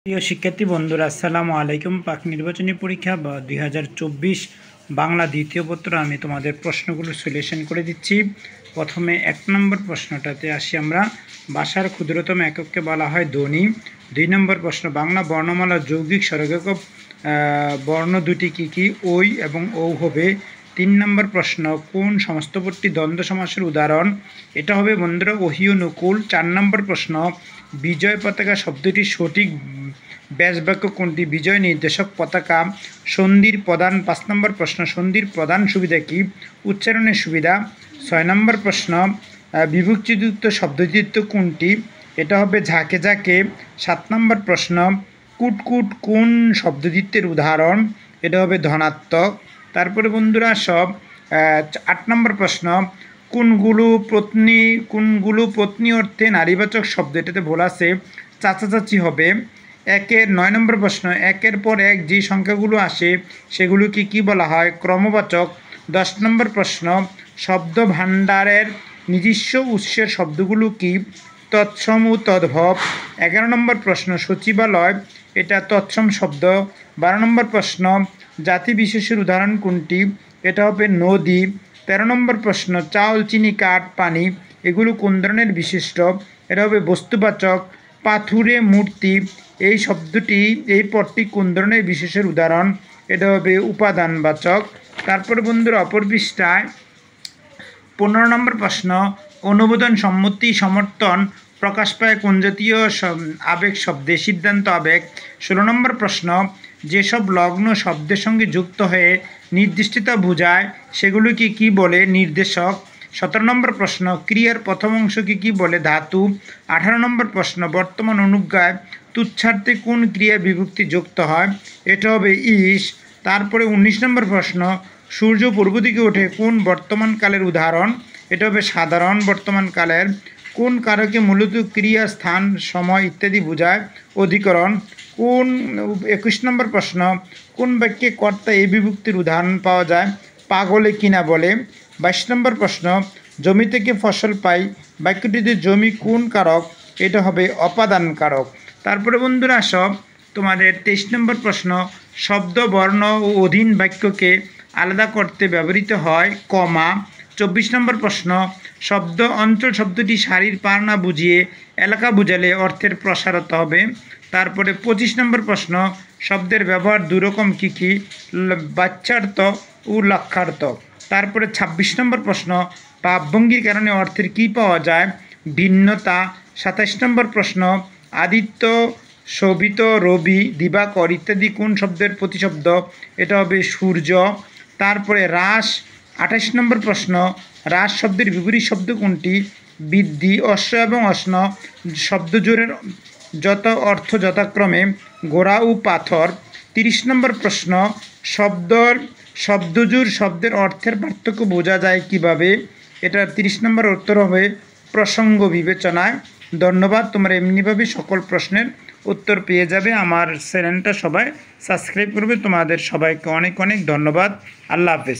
প্রিয় শিক্ষার্থী বন্ধুরা, আসসালামু আলাইকুম। পাক নির্বাচনী পরীক্ষা বা 2024 বাংলা দ্বিতীয় পত্র আমি তোমাদের প্রশ্নগুলো সলিউশন করে দিচ্ছি। প্রথমে 1 নম্বর প্রশ্নটাতে আসি আমরা। ভাষার ক্ষুদ্রতম একককে বলা হয় ধ্বনি। 2 নম্বর প্রশ্ন, বাংলা বর্ণমালার যৌগিক স্বরগেকক বর্ণ দুটি কী কী? ওই এবং ও হবে। 3 নম্বর প্রশ্ন, কোন সমস্তবর্তী দ্বন্দ্ব সমাসের উদাহরণ? এটা হবে বন্ধুরা ওহি ও নকুল। 4 নম্বর প্রশ্ন, বিজয় পতাকা শব্দটির সঠিক ব্যাসবাক্য কোনটি? বিজয় নির্দেশক পতাকা। সন্ধির প্রধান 5 নম্বর প্রশ্ন, সন্ধির প্রধান সুবিধা কি? উচ্চারণের সুবিধা। 6 নম্বর প্রশ্ন, বিভক্তিযুক্ত শব্দদ্বিত্ব কোনটি? এটা হবে ঝাঁকে ঝাঁকে। 7 নম্বর প্রশ্ন, কুটকুট কোন শব্দদ্বিত্বের উদাহরণ? এটা হবে ধনাত্মক। তারপরে বন্ধুরা 8 নম্বর প্রশ্ন, কোনগুলো পত্নী অর্থে নারীবাচক শব্দ? এটাতে ভুল আছে, চাচা চাচি হবে। 9 নম্বর প্রশ্ন, একের পর এক যে সংখ্যাগুলো আসে সেগুলোকে কি বলা হয়? ক্রমবাচক। 10 নম্বর প্রশ্ন, শব্দ ভাণ্ডারের নিজস্ব উৎসের শব্দগুলো কি? তৎসম ও তদ্ভব। 11 নম্বর প্রশ্ন, সচিবালয় এটা তৎসম শব্দ। 12 নম্বর প্রশ্ন, জাতি বিশেষের উদাহরণ কোনটি? এটা হবে নদী। 13 নম্বর প্রশ্ন, চাউল চিনি কাঠ পানি এগুলো কোন ধরনের বিশিষ্ট? এটা হবে বস্তুবাচক। পাথুরে মূর্তি এই পদটি কোন ধরনের বিশেষের উদাহরণ? এটা হবে উপাদানবাচক। তারপরে বন্ধুরা অপর পৃষ্ঠায় 15 নম্বর প্রশ্ন, অনুমোদন সম্মতি সমর্থন প্রকাশ পায় কোন জাতীয় আবেগ শব্দে? সিদ্ধান্ত আবেগ। 16 নম্বর প্রশ্ন, যেসব লগ্ন শব্দের সঙ্গে যুক্ত হয়ে নির্দিষ্টতা বোঝায় সেগুলোকে কি বলে? নির্দেশক। 17 নম্বর প্রশ্ন, ক্রিয়ার প্রথম অংশকে কি বলে? ধাতু। 18 নম্বর প্রশ্ন, বর্তমান অনুজ্ঞায় তুচ্ছার্থে কোন ক্রিয়া বিভক্তি যুক্ত হয়? এটা হবে ইস। তারপরে 19 নম্বর প্রশ্ন, সূর্য পূর্ব দিকে ওঠে কোন বর্তমানকালের উদাহরণ? এটা হবে সাধারণ বর্তমানকালের। কোন কারকে মূলত ক্রিয়া স্থান সময় ইত্যাদি বোঝায়? অধিকরণ। 21 নম্বর প্রশ্ন, কোন বাক্যে কর্তা এই বিভক্তির উদাহরণ পাওয়া যায়? পাগলে কিনা বলে। 22 নম্বর প্রশ্ন, জমি থেকে ফসল পাই বাক্যটিতে জমি কোন কারক? এটা হবে অপাদান কারক। তারপরে বন্ধুরা তোমাদের 23 নম্বর প্রশ্ন, শব্দ বর্ণ ও অধীন বাক্যকে আলাদা করতে ব্যবহৃত হয় কমা। 24 নম্বর প্রশ্ন, শব্দ অঞ্চল শব্দটি সারির পার না বুঝিয়ে এলাকা বুঝালে অর্থের প্রসারতা হবে। তারপরে 25 নম্বর প্রশ্ন, শব্দের ব্যবহার দুরকম কী কী? বাচ্যার্থ ও লক্ষ্যার্থ। তারপরে 26 নম্বর প্রশ্ন, ভাবভঙ্গির কারণে অর্থের কী পাওয়া যায়? ভিন্নতা। 27 নম্বর প্রশ্ন, আদিত্য শোভিত রবি দিবাকর ইত্যাদি কোন শব্দের প্রতিশব্দ? এটা হবে সূর্য। তারপরে হ্রাস। 28 নম্বর প্রশ্ন, হ্রাস শব্দের বিপরীত শব্দ কোনটি? বৃদ্ধি। অশ্ব এবং অশ্ন শব্দজোড়ের যত অর্থ যথাক্রমে গোড়া ও পাথর। 30 নম্বর প্রশ্ন, শব্দজোড় শব্দের অর্থের পার্থক্য বোঝা যায় কিভাবে? এটা 30 নম্বর উত্তর হবে প্রসঙ্গ বিবেচনায়। ধন্যবাদ, তোমরা এমনিভাবে সকল প্রশ্নের উত্তর পেয়ে যাবে। আমার চ্যানেলটা সবাই সাবস্ক্রাইব করবে। তোমাদের সবাইকে অনেক অনেক ধন্যবাদ। আল্লাহ হাফেজ।